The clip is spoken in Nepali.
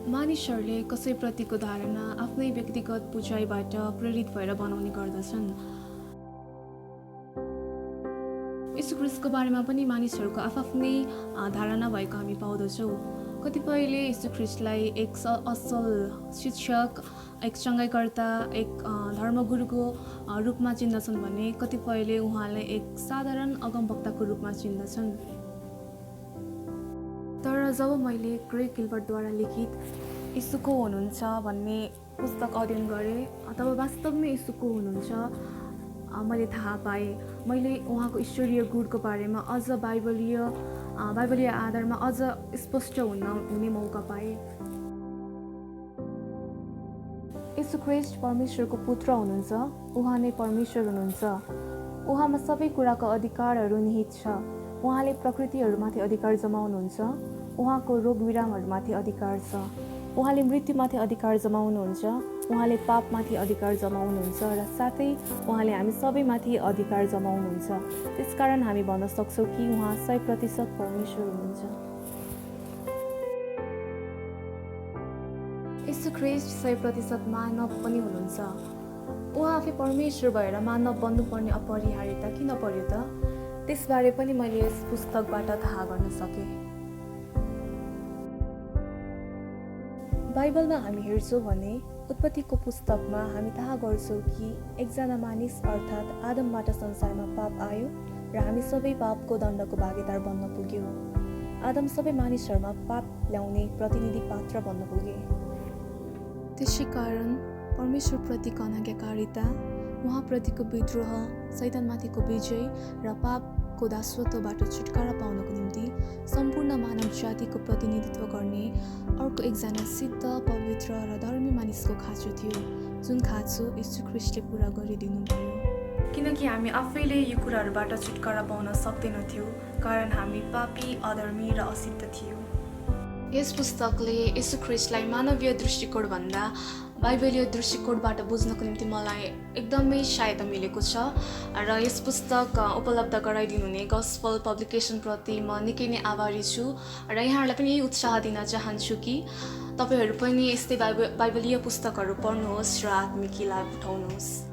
मानिसहरूले कसैप्रतिको धारणा आफ्नै व्यक्तिगत बुझाइबाट प्रेरित भएर बनाउने गर्दछन्। यीशु ख्रीष्टको बारेमा पनि मानिसहरूको आफ्नै धारणा भएको हामी पाउँदछौँ। कतिपयले यीशु ख्रीष्टलाई एक असल शिक्षक, एक चङ्गाइकर्ता, एक धर्मगुरुको रूपमा चिन्दछन् भने कतिपयले उहाँलाई एक साधारण अगमवक्ताको रूपमा चिन्दछन्। तर जब मैले ग्रेग गिल्बर्टद्वारा लिखित यीशु को हुनुहुन्छ भन्ने पुस्तक अध्ययन गरेँ तब वास्तवमै यीशु को हुनुहुन्छ मैले थाहा पाएँ। मैले उहाँको ईश्वरीय गुणको बारेमा अझ बाइबलीय आधारमा अझ स्पष्ट हुने मौका पाएँ। यीशु ख्रीष्ट परमेश्वरको पुत्र हुनुहुन्छ। उहाँ नै परमेश्वर हुनुहुन्छ। उहाँमा सबै कुराको अधिकारहरू निहित छ। उहाँले प्रकृतिहरूमाथि अधिकार जमाउनुहुन्छ। उहाँको रोग विरामहरूमाथि अधिकार छ। उहाँले मृत्युमाथि अधिकार जमाउनुहुन्छ। उहाँले पापमाथि अधिकार जमाउनुहुन्छ र साथै उहाँले हामी सबैमाथि अधिकार जमाउनुहुन्छ। त्यसकारण हामी भन्न सक्छौँ कि उहाँ 100% परमेश्वर हुनुहुन्छ। यीशु ख्रीष्ट 100% मानव पनि हुनुहुन्छ। उहाँ आफै परमेश्वर भएर मानव बन्नुपर्ने अपरिहार्यता किन पर्यो त? त्यसबारे पनि मैले यस पुस्तकबाट थाहा गर्न सकेँ। बाइबलमा हामी हेर्छौँ भने उत्पत्तिको पुस्तकमा हामी थाहा गर्छौँ कि एकजना मानिस अर्थात् आदमबाट संसारमा पाप आयो र हामी सबै पापको दण्डको भागीदार बन्न पुग्यौँ। आदम सबै मानिसहरूमा पाप ल्याउने प्रतिनिधि पात्र बन्न पुगे। त्यसै कारण परमेश्वरप्रतिको अनाज्ञाकारिता, उहाँप्रतिको विद्रोह, शैतानमाथिको विजय र पापको दासत्वबाट छुटकारा पाउनको निम्ति सम्पूर्ण मानव जातिको प्रतिनिधित्व गर्ने अर्को एकजना सिद्ध, पवित्र र धर्मी मानिसको खाँचो थियो, जुन खाँचो यीशु ख्रीष्टले पुरा गरिदिनु भयो। किनकि हामी आफैले यो कुराहरूबाट छुटकारा पाउन सक्दैनथ्यौँ, कारण हामी पापी, अधर्मी र असिद्ध थियौँ। यस पुस्तकले यीशु ख्रीष्टलाई मानवीय दृष्टिकोणभन्दा बाइबलीय दृष्टिकोणबाट बुझ्नको निम्ति मलाई एकदमै सहायता मिलेको छ र यस पुस्तक उपलब्ध गराइदिनुहुने गस्पल पब्लिकेसनप्रति म निकै नै आभारी छु र यहाँहरूलाई पनि यही उत्साह दिन चाहन्छु कि तपाईँहरू पनि यस्तै बाइबलीय पुस्तकहरू पढ्नुहोस् र आत्मिक लाभ उठाउनुहोस्।